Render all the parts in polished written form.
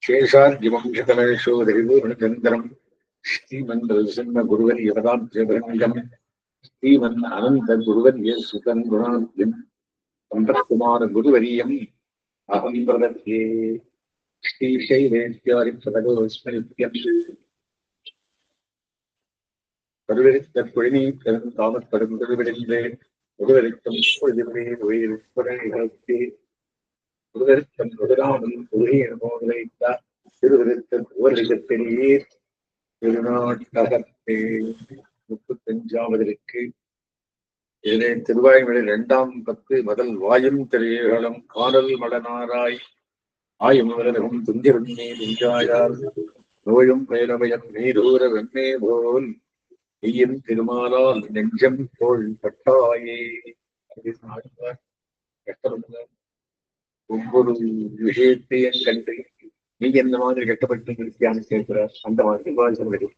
சேஷாத்யவம்சதலேஷோதரிபூர்ணச்சந்திரம் ஸ்ரீமந்திரசிம்ம குருவரி யவதாப்ஜபரங்கம் ஸ்ரீமன் அனந்த குருவரிய சுதன் குணாத்யம் சம்பத்குமார குருவரியம் அகம் பிரதத்யே ஸ்ரீசைலேத்யாரி பிரதகோஸ்மரித்யம் கருவெரித்த குழினி பெருந்தாமத் பருந்தொழுவிடே முருவரித்தம் பொழுதுமே உயிர்ப்புறே முருவரித்தம் முருகாமல் உலகியனுபவங்களை திருவிருத்தம் உவர்லிகத்திலேயே திருநாட்டகத்தே 35வது இதிலே திருவாய்மொழி 2ஆம் 10 முதல் வாயும் திரையேகலம் காணல் மடனாராய் ஆயும் விலகும் துஞ்சிருண்ணே துஞ்சாயார் நோயும் பேரவையம் நீரூர வெண்ணே போல் நீயும் திருமாலால் நெஞ்சம் தோல் பட்டாயே கஷ்டப்படுங்க. ஒவ்வொரு விஷயத்தையும் கண்டு நீ எந்த மாதிரி கஷ்டப்பட்டு கிறிஸ்தியானு கேட்கிறார் அந்த மாதிரி வாசம் வரும்.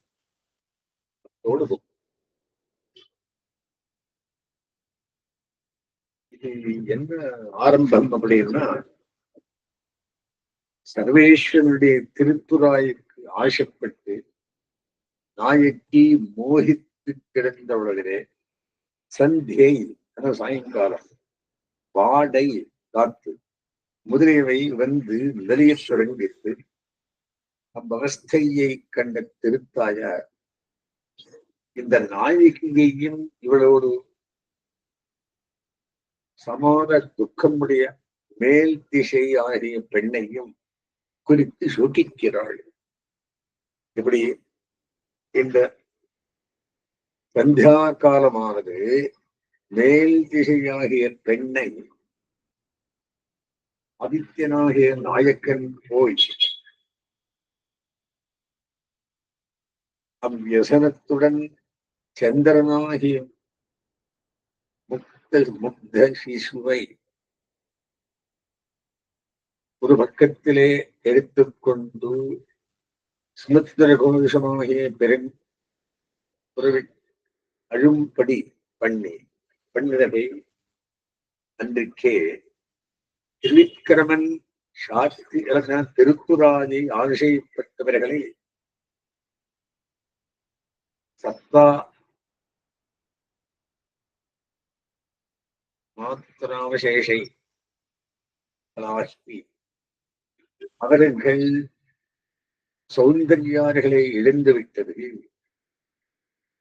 இது என்ன ஆரம்பம் அப்படின்னா, சர்வேஸ்வரனுடைய திருத்துராய்க்கு ஆசைப்பட்டு நாயக்கி மோகித்து கிடந்தவுடனே சந்தியை சாயங்காலம் வாடை காத்து முதலியவை வந்து முதலிய தொடங்கிட்டு அவ்வவஸ்தையை கண்ட திருத்தாயார் இந்த நாயகியையும் இவளோடு சமான துக்கமுடைய மேல் திசை ஆகிய பெண்ணையும் குறித்து சோகிக்கிறாள். இப்படி இந்த சந்தியா காலமானது மேல் திசையாகிய பெண்ணை ஆதித்யனாகிய நாயக்கன் போய் அவ்வியசனத்துடன் சந்திரனாகிய முக்த சிசுவை ஒரு பக்கத்திலே எடுத்துக்கொண்டு சுமத்திர கோஷமாகிய அழும்படி பண்ணிடவே அன்றைக்கே திருவிக்கிரமன் சாஸ்திரி திருக்குறானை ஆசைப்பட்டவர்களை சத்தா மாத்திராவசேஷை அவர்கள் சௌந்தர்யார்களை இழந்து விட்டது.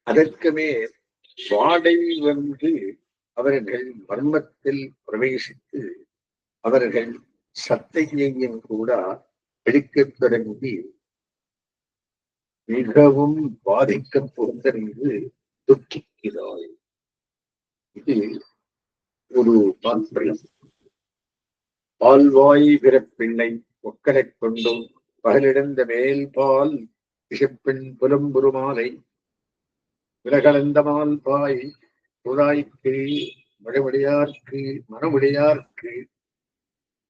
அதற்குமே வாடை வந்து அவர்கள் மர்மத்தில் பிரவேசித்து அவர்கள் சத்தையையும் கூட எடுக்கத் தொடங்கி மிகவும் பாதிக்கப் போகிறது துக்கிக்கிறாய். இது ஒரு தாற்பயம். பால்வாய் பிறப்பிள்ளை ஒக்கலைக் கொண்டும் பகலிடந்த மேல் பால் விஷப்பெண் புலம்புருமாலை விலகலந்த மால் பாய் துழாய்க்கு மனமுடையார்க்கு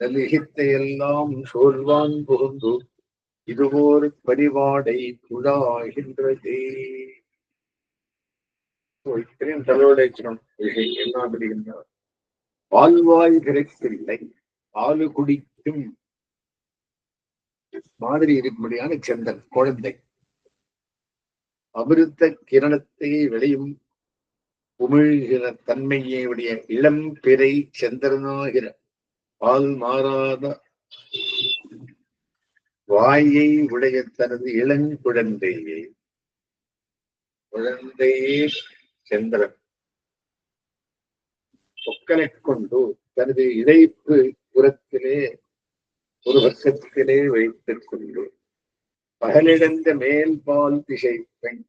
நலிகித்தையெல்லாம் சோர்வான் புகுந்து இதுவோர் பரிவாடை துழாகின்றதே. இத்தனையும் தலைவடைக்கணும். என்ன அப்படின்னா, பால்வாய் பிறப்பில்லை பாலு குடிக்கும் மாதிரி இருக்கும்படியான சந்தன் குழந்தை அமிர்த கிரணத்தை விளையும் உமிழ்கிற தன்மையுடைய இளம் பிறை சந்திரனாகிற பால் மாறாத வாயை உடைய தனது இளங்குழந்தையே சந்திரன் பொக்கலைக் கொண்டு தனது இழைப்பு புறத்திலே ஒரு பக்கத்திலே வைத்துக் கொண்டு பகலிழந்த மேல் பால் திசை பெண்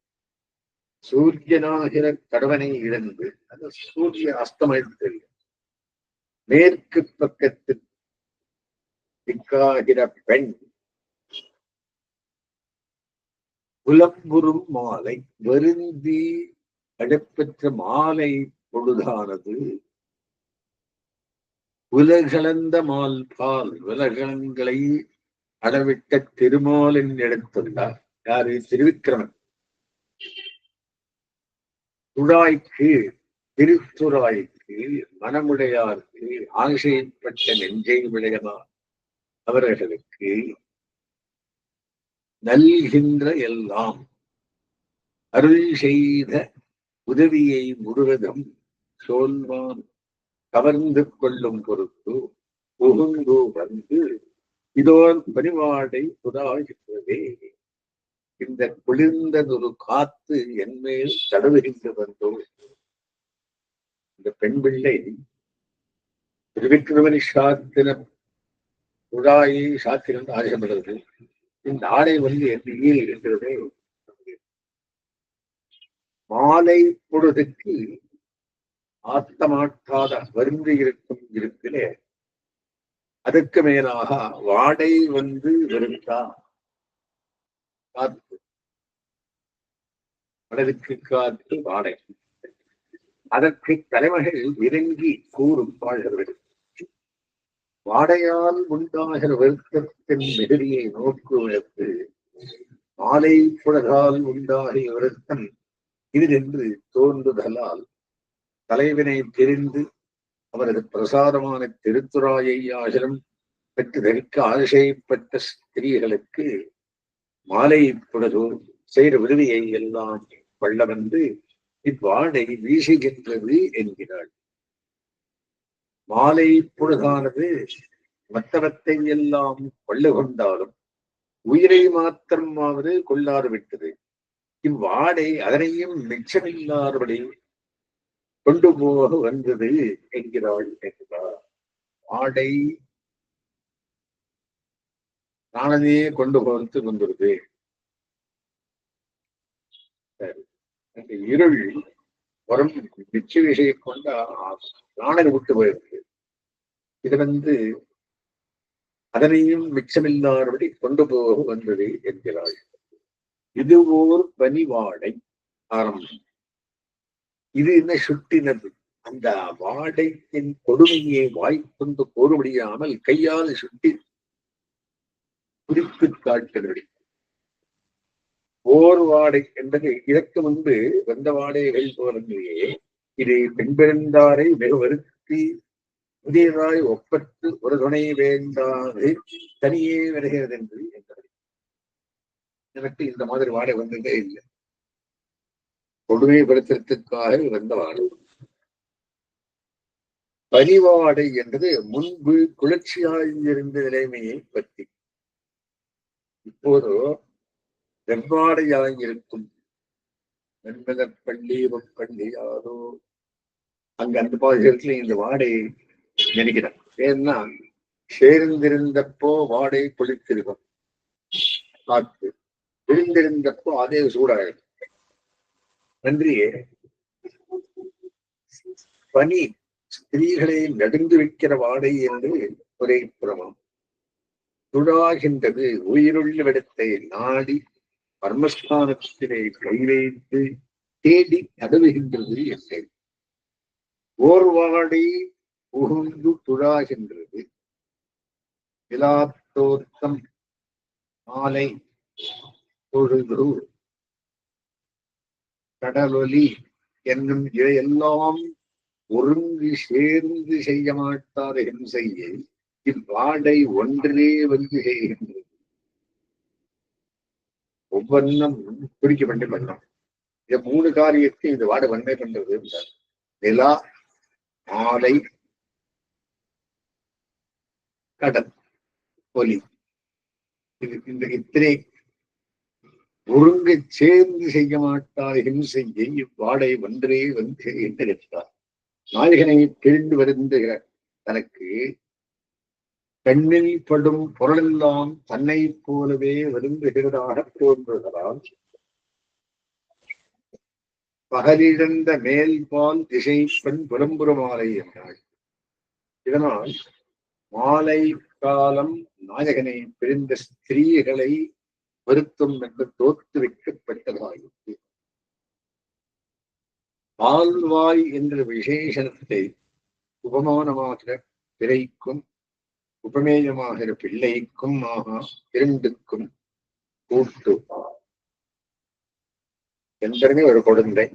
சூரியனாகிற கடவனை இழந்து அந்த சூரிய அஸ்தமயத்தில் மேற்கு பக்கத்தில் திக்காகிற பெண் புலம்புறும் மாலை வருந்தி அடுப்பெற்ற மாலை பொழுதானது உலகளந்த மால் பால் உலகங்களை அளவிட்ட திருமாலின் எடுத்துள்ளார். யாரு? திருவிக்கிரமன். துழாய்க்கு திருத்துராய்க்கு மனமுடையார்க்கு ஆசைப்பட்ட நெஞ்சை விளையமா அவர்களுக்கு நல்கின்ற எல்லாம் அருள் செய்த உதவியை முழுவதும் சோல்வான் கவர்ந்து கொள்ளும் பொருட்டு புகுந்து வந்து இதோர் பரிவாடை புதாகின்றதே. இந்த குளிர்ந்ததொரு காத்து என்மேல் தடவுகின்றதோ. இந்த பெண் பிள்ளை திருவிக்கிரமணி சாத்திரம் குழாயை சாத்திரம் ஆரம்பிக்கிறது. இந்த ஆடை வந்து என்று ஈடுகின்றதே. மாலை பொழுதுக்கு ஆத்தமாட்டாத வருந்து இருக்கும் இருக்கிறே, அதற்கு மேலாக வாடை வந்து வெறுத்தா காத்து, வடதுக்கு காத்து வாடை, அதற்கு தலைமகள் இறங்கி கூறும் பாழ்கிறது. வாடையால் உண்டாகிற வருத்தத்தின் மிகுதியை நோக்குவதற்கு மாலை பொழுதால் உண்டாகிய வருத்தம் இது என்று தோன்றுதலால் தலைவினை தெரிந்து அவரது பிரசாதமான திருத்துறாயை ஆசிரம் பெற்று தரிக்க ஆசைப்பட்ட ஸ்திரீகளுக்கு மாலை பொழுதோ செய்த விடுதியை எல்லாம் கொள்ளவென்று இவ்வாடை வீசுகின்றது என்கிறாள். மாலை பொழுதானது மற்றவத்தை எல்லாம் கொள்ள கொண்டாலும் உயிரை மாத்திரமாவது கொள்ளாது விட்டது. இவ்வாடை அதனையும் மிச்சமில்லாதபடி கொண்டு போக வந்தது என்கிறாள் என்கிறார். ஆடை நானதே கொண்டு போகிறது வந்துருது. அந்த இருள் வரும் நிச்ச விஷயம் கொண்ட நாணர் விட்டு போயிருக்கு. இது வந்து அதனையும் மிச்சமில்லாதபடி கொண்டு போக வந்தது என்கிறாள். இது ஓர் பனிவாடை ஆரம்பம். இது என்ன சுட்டினது? அந்த வாடையின் கொடுமையை வாய்க்கொண்டு போக முடியாமல் கையால் சுட்டி குறித்து காட்டுகிறது. ஓர் வாடை என்பது இதற்கு முன்பு வந்த வாடைகள் போலவே இது பெண்பிறந்தாரை வெகு வருத்தி புதியதாய் ஒப்பற்று ஒரு துணை வேண்டாது தனியே வருகிறது என்று என்றது. எனக்கு இந்த மாதிரி வாடை வந்ததே இல்லை. கொடுமைப்படுத்துறதுக்காக வந்த வாடை. பனிவாடை என்பது முன்பு குளிர்ச்சியாயிருந்த நிலைமையை பற்றி இப்போது வெவ்வாடையாயிருக்கும் வெண்மதப்பள்ளி பள்ளி யாரோ அங்க அந்த பாதையில இந்த வாடை நினைக்கிறேன். ஏன்னா சேர்ந்திருந்தப்போ வாடை குளித்திருக்கும் காத்து, விழுந்திருந்தப்போ அதே சூடாயிடும். நன்றியே பனி ஸ்திரீகளை நடுங்கு வைக்கிற வாடை என்று ஒரே புறமாம். துடாகின்றது உயிருள்ள விடத்தை நாடி பரமஸ்தானத்திலே கை வைத்து தேடி தடவுகின்றது என்றேன். ஓர்வாடை புகுந்து துழாகின்றது. விழாத்தோத்தம் மாலை பொழுது கடலொலி என்னும் இவையெல்லாம் ஒருங்கு சேர்ந்து செய்ய மாட்டாத ஹிம்சையை இவ்வாடை ஒன்றிலே வந்து செய்கின்றது. ஒவ்வொன்றும் குறிக்கப்பட்டு பண்ணோம். இந்த 3 காரியத்தை இந்த வாடை வன்மை பண்றது. நிலா, மாலை, கடல் ஒலி. இந்த இத்தனை ஒருங்கு சேர்ந்து செய்ய மாட்டாத ஹிம்சையை இவ்வாடை ஒன்றே வந்து என்றிருக்கிறார். நாயகனை பிரிந்து வருந்துகிற தனக்கு கண்ணில் படும் பொருளெல்லாம் தன்னை போலவே வருந்துகிறதாக தோன்றுகிறால் பகலிழந்த மேல்பால் திசை பெண் புலம்புற மாலை என்றாள். இதனால் மாலை காலம் நாயகனை பிரிந்த ஸ்திரீகளை வருத்தும் என்று தோற்றுவிக்கப்பட்டதாயிற்று. பால்வாய் என்ற விசேஷத்தை உபமானமாகிற பிறைக்கும் உபமேயமாகிற பிள்ளைக்கும் ஆகா இரண்டுக்கும் கூட்டு. என்றமே ஒரு குழந்தை,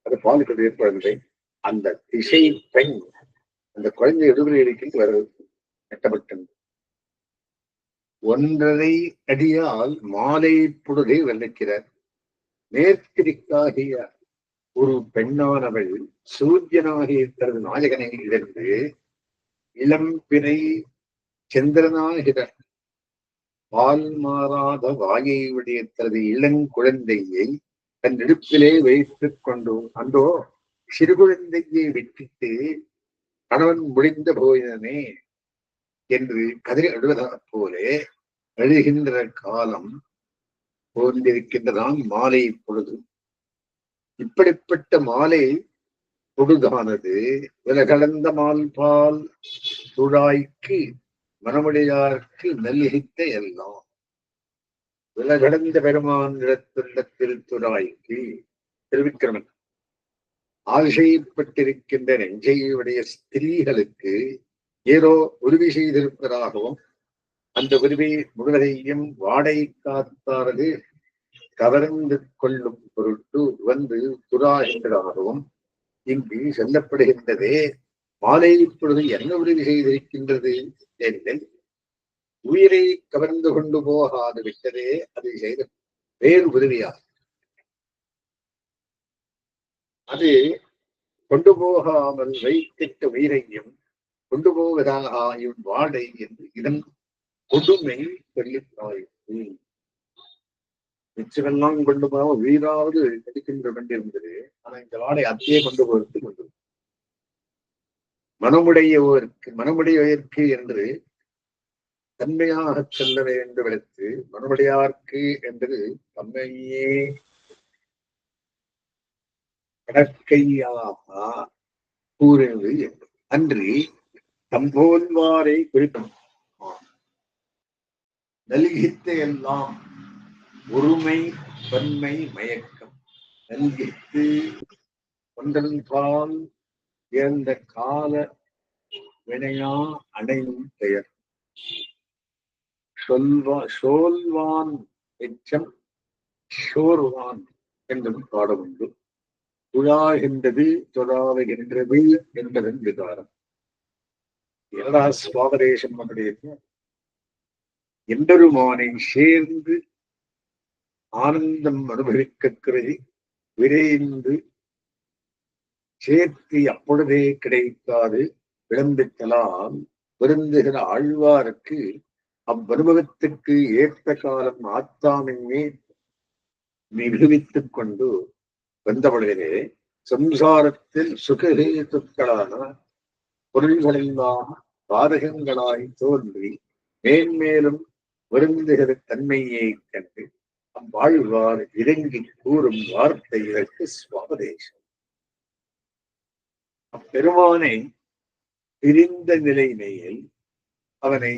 அது பால் கொடு குழந்தை. அந்த திசை பெண் அந்த குழந்தை விடுதலை இருக்கின்ற வருவது கட்டப்பட்டது. ஒன்றரை அடியால் மாலை பொழுதை வெள்ளைக்கிறார். மேற்கிரிக்காகிய ஒரு பெண்ணானவள் சூரியனாகிய தனது நாயகனை இழந்து இளம்பிறை சந்திரனாகிற பால் மாறாத வாயை உடைய தனது இளங்குழந்தையை தன் இடுப்பிலே வைத்துக் கொண்டு அந்தோ சிறுகுழந்தையை விட்டுட்டு கணவன் முடிந்த போயினே என்று கதறி அழுவதைப் போலே அழுகின்ற காலம் போன்றிருக்கின்றதான் மாலை பொழுது. இப்படிப்பட்ட மாலை பொழுதானது விலகலந்த மால்பால் துழாய்க்கு மனமுடையார்க்கு நல்கித்த எல்லாம். விலகடந்த பெருமான் இடத்துள்ளத்தில் துழாய்க்கு திருவிக்கிரமன் ஆசைப்பட்டிருக்கின்ற நெஞ்சையுடைய ஸ்திரீகளுக்கு ஏதோ உறுதி செய்திருப்பதாகவும் அந்த உரிமை முழுவதையும் வாடகை காத்தாரது கவர்ந்து கொள்ளும் பொருட்டு வந்து துராகின்றதாகவும் இங்கு சொல்லப்படுகின்றதே. மாலை இப்பொழுது என்ன உறுதி செய்திருக்கின்றது என்றால் உயிரை கவர்ந்து கொண்டு போகாது விட்டதே அது செய்த வேறு உதவியாகும். அது கொண்டு போகாமல் வைத்திட்ட உயிரையும் கொண்டு போவதாக ஆயும் வாடை என்று இதன் கொடுமை சொல்லித்தாயிற்று. மிச்சமெல்லாம் கொண்டு போக உயிராவது எடுக்கின்ற வேண்டியிருந்தது. ஆனா இந்த வாடை அத்தையே கொண்டு போவதற்கு கொண்டு மனமுடையவருக்கு என்று தன்மையாக செல்ல வேண்டும் எடுத்து மனமுடையார்க்கு என்று தம்மையே கடற்கையாக கூறுவது என்று அன்றி தம்போல்வாரை குறிப்பிடும் நல்கித்த எல்லாம் ஒருமை வன்மை மயக்கம் நல்கித்து ஒன்றன்பால் இறந்த கால வினையா அடையும் பெயர் சோல்வான் எச்சம் சோர்வான் என்றும் பாடம் உண்டு. துழாகின்றது தொழாவுகின்றது என்பதன் விகாரம். எல்லா சுவாபதேசம் அப்படின்னு எம்பெருமானை சேர்ந்து ஆனந்தம் அனுபவிக்கிறது விரைந்து சேர்த்து அப்பொழுதே கிடைக்காது விளம்பித்தலால் வருந்துகிற ஆழ்வாருக்கு அவ்வனுபவத்துக்கு ஏற்ற காலம் ஆத்தாமையே நிரூபித்துக் கொண்டு வந்தவர்களே சம்சாரத்தில் சுகஹேத்துக்களான பொருள்களெல்லாம் பாதகங்களாய் தோன்றி மேன்மேலும் வருந்துகிற தன்மையை கண்டு அவ்வாழ்வார் இறங்கி கூறும் வார்த்தை இதற்கு சுவாபதேசம். அப்பெருமானை பிரிந்த நிலைமையில் அவனை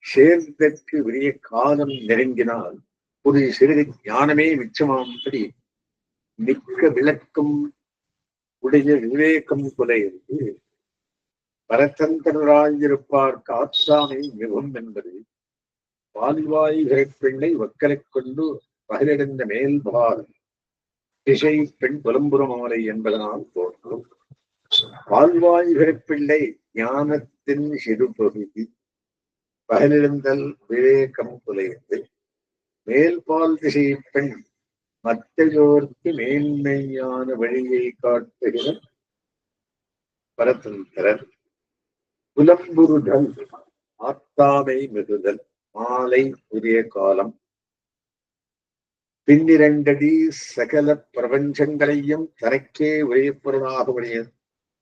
சேர்ந்தற்கு உரிய காலம் நெருங்கினால் ஒரு சிறிது ஞானமே மிச்சமாம்படி மிக்க விளக்கம் உடைய விவேகம் குலைந்து பரதந்திரராயிருப்பார்க்கு ஆசாமை மிகும் என்பது பால்வாய்களை பெண்ணை வக்கலைக் கொண்டு பகலிழந்த மேல்பால் திசை பெண் புலம்புறமாலை என்பதனால் தோன்றும். பால்வாய்களை பிள்ளை ஞானத்தின் சிறு பகுதி பகலிழந்தல் விவேகம் குலைந்து மேல்பால் திசை பெண் மற்றையோர்க்கு மேன்மையான வழியை காட்டுகிற பரதந்திரர் புலம்புறுதல் ஆத்தாமை மிகுதல் மாலை உரிய காலம் பின்னிரண்டடி சகல பிரபஞ்சங்களையும் தனக்கே உரிய பொருளாக உடைய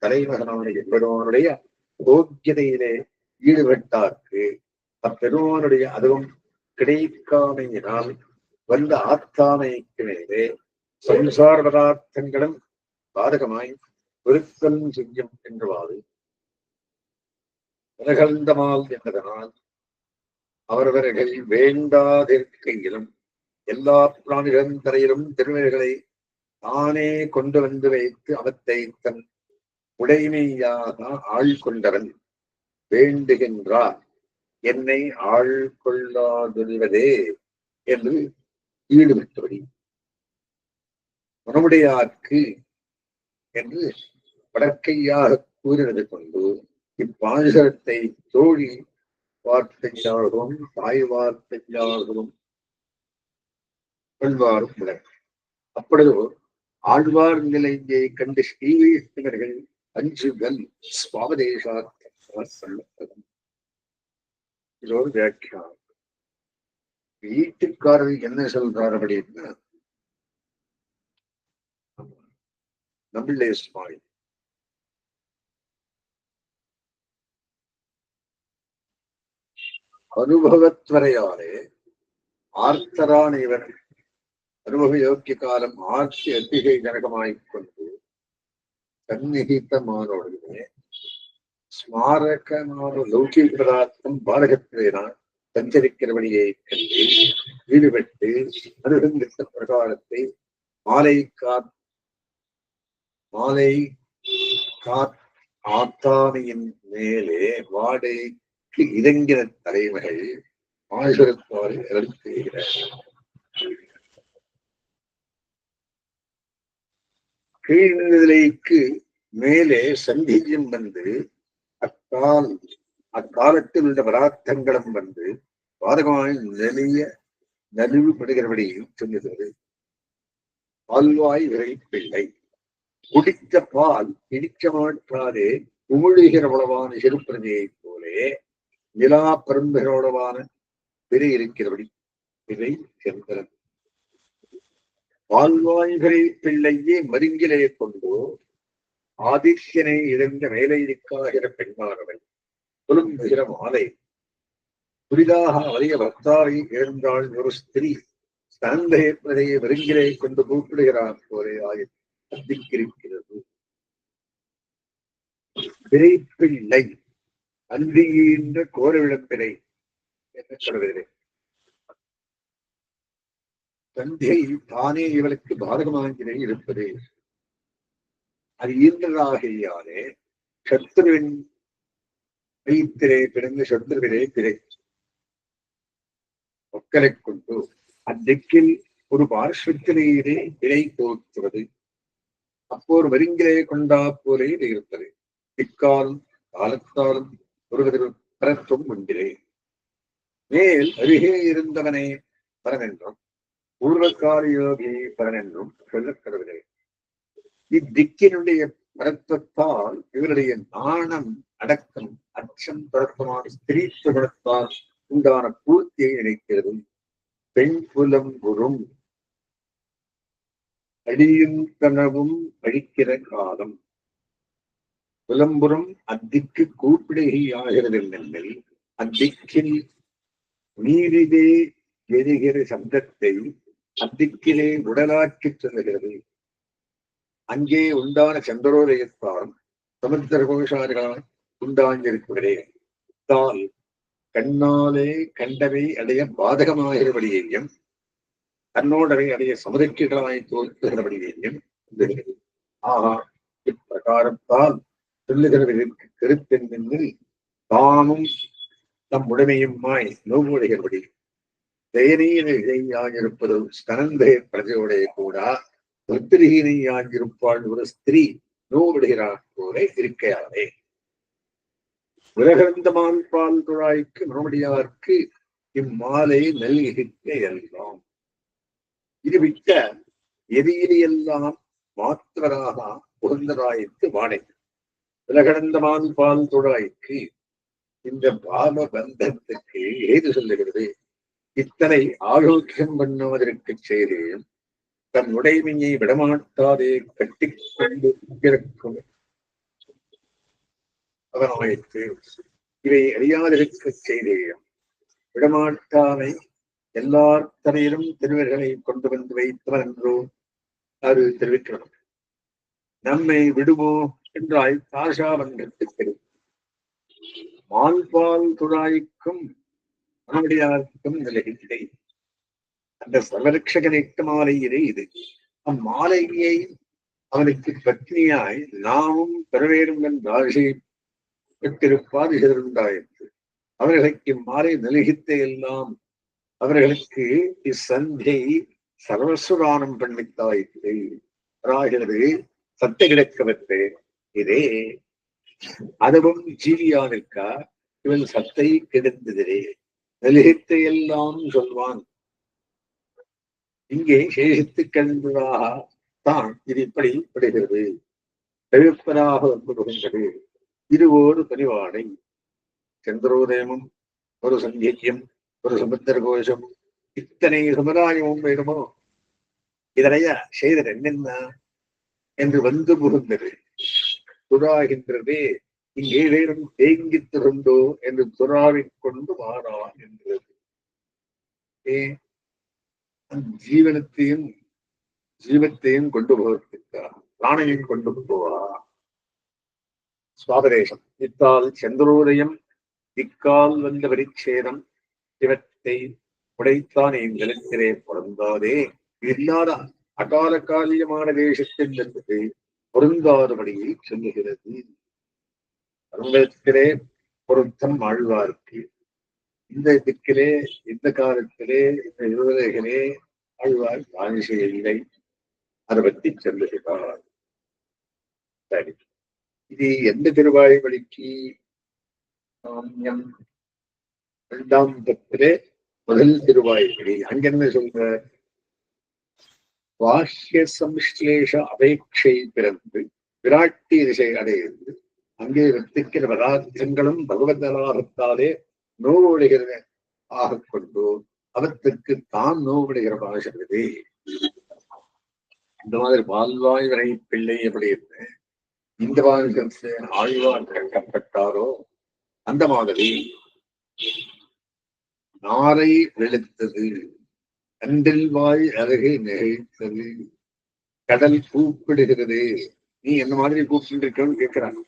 தலைமகனான பெருமானுடைய யோக்கியதையிலே ஈடுபட்டார்க்கு அப்பெருமானுடைய அதுவும் கிடைக்காமையினால் வந்த ஆத்தாமைக்கு மேலே சம்சார பதார்த்தங்களும் பாதகமாய் ஒருத்தம் செய்யும் என்றவாறு விலகந்தமால் என்பதனால் அவரவர்கள் வேண்டாதிருக்கையிலும் எல்லா பிராணிகளந்தரையிலும் திருநெல்களை தானே கொண்டு வந்து வைத்து அவற்றை தன் உடைமையாக ஆள் கொண்டவன் வேண்டுகின்றார் என்னை ஆள் கொள்ளாதொல்வதே என்று ஈடுபட்டபடி மனமுடையார்க்கு என்று வடக்கையாக கூறினது கொண்டு இப்பாசுரத்தை தோழி வார்த்தையாகவும் தாய் வார்த்தையாகவும் கொள்வாரும் விளக்கு. அப்பொழுது ஆழ்வார் நிலையை கண்டு ஸ்ரீவைஷ்ணவர்கள் அஞ்சுதல் சுவாவதேசார்த்தம். இதோடு வியாக்கியானம். வீட்டுக்காரர் என்ன சொல்றார் அப்படின்னா, நம்மளே சுவாமி அனுபவத்வரையாலே ஆர்த்தரான் இவன் அனுபவ யோக்கிய காலம் ஆர்த்தி அத்திகை ஜனகமாய்க்கொண்டு சந்நிகிதமானோடுமே ஸ்மாரகமான லௌகிக பதார்த்தம் பாலகத்தினா சஞ்சரிக்கிறபடியை கண்டு ஈடுபட்டு அனுகந்தித்த பிரகாரத்தை மாலை ஆத்தானையின் மேலே வாடைக்கு இறங்கின தலைவர்கள் ஆயுரத்தால் இறந்துகிறார். கீழ்நிலைக்கு மேலே சந்தீஜம் வந்து அக்காலத்தில் உள்ள பதார்த்தங்களும் வந்து பாதகமாய் நலிவுபடுகிறபடியும் சொல்லுகிறது. பால்வாய் விரை பிள்ளை குடித்த பால் இடிக்க மாட்டாதே உமிழுகிறவளவான சிறுப்பிரதியை போலே நிலா பரம்பரோளவான பிறை இருக்கிறபடி பிறை சென்றன். பால்வாய்களை பிள்ளையே மருங்கிலே கொண்டோ ஆதித்யனை இழந்த மேலைக்காகிற பெண்மானவன் குலுங்குகிற மாலை புதிதாக வலிய பக்தாவை இழந்தாள் ஒரு ஸ்திரீ சந்தையை மருங்கிலே கொண்டு கூப்பிடுகிறார் போலே அதிக்கிறது. பிறைப்பிள்ளை அன்றிகின்ற கோரவிளப்பிறை என்ன சொல்கிறேன். தந்தை தானே இவளுக்கு பாதகமாகினே இருப்பது. அது ஈன்றதாகையாலே சத்துருவின் வயிற்றிலே பிறந்த சத்துருவிலே பிறை மக்களை கொண்டு அத்திக்கில் ஒரு பார்ஸ்வத்திலேயே பிழை தோற்றுவது. அப்போ ஒரு மருங்கிலே கொண்டா போலே இருப்பது. திக்காலும் காலத்தாலும் ஒருவரு பரத்தும் உண்டிலே மேல் அருகே இருந்தவனே பரனென்றும் பூர்வகாரியோகி பரனென்றும் சொல்லப்படுவதே. இத்திக்கினுடைய பரத்வத்தால் இவருடைய நாணம் அடக்கம் அச்சம் பரத்தமான ஸ்திரீத்துவ குணத்தால் உண்டான பூர்த்தியை நினைக்கிறது. பெண் புலம்புறும் அடியும் கனவும் அழிக்கிற காலம். புலம்புறம் அத்திக்கு கூப்பிடுகையாகிறது என்னென்னில் அத்திக்கில் நீரிலே எரிகிற சப்தத்தை அத்திக்கிலே உடலாக்கி சொல்லுகிறது. அங்கே உண்டான சந்திரோதயத்தால் சமுத்திர கோஷாரிகளால் உண்டாஞ்சிருக்கிறே தால் கண்ணாலே கண்டவை அடைய பாதகமாகிறபடியையும் தன்னோடவை அடைய சமுதிர்களாய் தோற்றுகிறபடியையும் சொல்லுகிறது. ஆகா, இப்பிரகாரத்தால் சொல்லுகிறவர்களுக்கு கருத்தென்னில் தாமும் தம் உடைமையுமாய் நோவுடைகிறபடி தயனீயாயிருப்பது ஸ்தனந்தய பிரஜையுடைய கூட புத்திரிகீனையாயிருப்பாள் ஒரு ஸ்திரீ நோவுடுகிறார் போல இருக்கையாலே. உலகந்தமான் பால் துழாய்க்கு மறுபடியார்க்கு இம்மாலை நல்கிக்க எல்லாம். இது விட்ட எதிரியெல்லாம் மாத்திரராக உகந்ததாய்க்கு வாடை. உலகந்தமான் பால் துழாய்க்கு இந்த பாவ பந்தத்துக்கு ஏது சொல்லுகிறது. இத்தனை ஆரோக்கியம் பண்ணுவதற்கு செய்தேன் தன் உடைமையை விடமாட்டாதே கட்டிக்கொண்டு இருக்கும் அவனாய்த்து இவை அறியாதிருக்க செய்தேன் விடமாட்டானை எல்லாத்தனையிலும் திருவர்களை கொண்டு வந்து வைத்தவன் என்றோ அது தெரிவிக்கணும். நம்மை விடுமோ என்றாய் தாஷா வந்தத்துக்கு மால்பால் துழாய்க்கும் மனவடியாருக்கும் நிலையில்லை. அந்த சர்வரட்சகனிட்ட மாலையிலே இது. அம்மாலையை அவனுக்கு பத்னியாய் நாமும் பெறவேறும் என்றாசை பெற்றிருப்பார் இருந்தாயிற்று. அவர்களுக்கு இம்மாலை நிலகித்த எல்லாம் அவர்களுக்கு இச்சந்தை சர்வஸ்வதானம் பண்ணித்தாயிற்று. அராகிறது சத்த கிடக்கவற்று இதே அதுவும் ஜீவியானிற்கா இவன் சத்தை கெடுந்ததிலே நிலையத்தை எல்லாம் சொல்வான். இங்கே சேஷித்து கிடந்ததாக தான் இது இப்படி படுகிறது. தவிர்ப்பதாக வந்து இருவோடு பரிவாடை சந்திரோதயமும் ஒரு சங்கீத்தியம் ஒரு சமுத்திர கோஷம் இத்தனை சமுதாயமும் வேணுமோ இதனைய செய்தது என்னென்ன என்று வந்து புகுந்தது. துறாகின்றதே இங்கே வேறும் தேங்கி திருந்தோ என்று துறாவிக் கொண்டு மாறா என்கிறது. ஜீவத்தையும் கொண்டு போவதற்கா பிராணையும் கொண்டு போவா. சுவாபதேசம் இத்தால் சந்திரோதயம் இக்கால் வந்த பரிச்சேதம் சிவத்தை உடைத்தான் எங்களிடத்திலே பிறந்தாதே இல்லாத அகால காலியமான தேசத்தில் என்பது பொருந்தாதபடியை சொல்லுகிறது. பரம்பரத்திலே பொருத்தம் ஆழ்வார்க்கு இந்த திக்கிலே இந்த காலத்திலே இந்த இருவரைகளே ஆழ்வார் ஆதிசையில்லை. அதை பற்றி சொல்லுகிறார். சரி, இது எந்த திருவாய்மொழிக்கு? இரண்டாம் பத்திலே முதல் திருவாய்மொழி. அங்கென்ன சொல்ற? வாஹ்ய சம்ஸ்லேஷ அபேட்சை பிறந்து விராட்டி திசை அடைந்து அங்கே வர்த்திக்கிற பதார்த்தங்களும் பகவத்லாபத்தாலே நோவொழிகிற ஆக கொண்டு அவற்றுக்கு தான் நோவொழிகிற பாஷவே. இந்த மாதிரி பால்வாய் வரை பிள்ளை எப்படி இருந்து இந்த வாழ்க்கை ஆழ்வார் கட்டப்பட்டாரோ அந்த மாதிரி நாரை வெளுத்தது, அன்றில் வாய் அருகே நிகழ்த்தது, கடல் கூப்பிடுகிறது. நீ என்ன மாதிரி கூப்பிட்டு இருக்கன்னு கேட்கிறான்.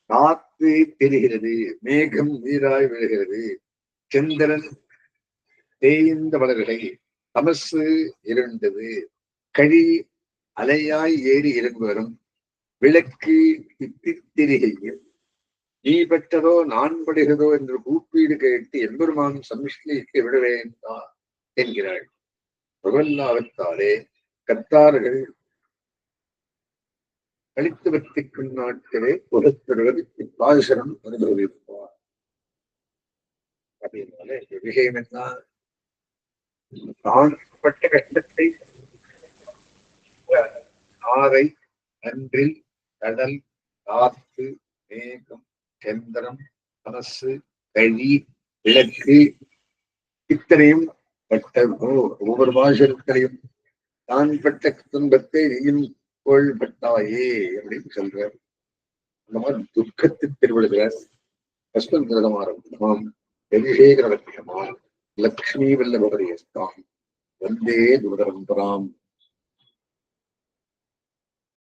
காத்து தெரிகிறது, மேகம் நீராய் விழுகிறது, சந்திரன் தேய்ந்த வளர்களை, தமசு இருண்டது, கழி அலையாய் ஏறி இறங்கு வரும், விளக்கு திரிகையும் நீ பெற்றதோ நான் படுகிறதோ என்று கூப்பீடு கேட்டு எம்பெருமான் சம்ஸ்லேஷிக்க விட வேண்டாம் என்கிறாள். பிரபல்லாவத்தாலே கத்தார்கள் கழித்து வர்த்திக்கும் நாட்களே புலத்தொருவர் இப்பாசனம் அனுபவிப்பார். அப்படின்னால விஷயம் என்ன? நான் பட்ட கஷ்டத்தை ஆரை அன்றில் கடல் காத்து மேகம் சந்திரம் மனசு கழி விளக்கு இத்தனையும் பட்ட ஒவ்வொரு பாசனத்திலையும் தான் பட்ட துன்பத்தை நீயும் பட்டாயே அப்படின்னு சொல்றார். அந்த மாதிரி துக்கத்தில் திருவிழுகிறார். கஷ்டம் கிரதமாரம் அபிஷேகரவத்தியமான் லக்ஷ்மி வல்லபரியஸ்தாம் வந்தே துரம்பராம்.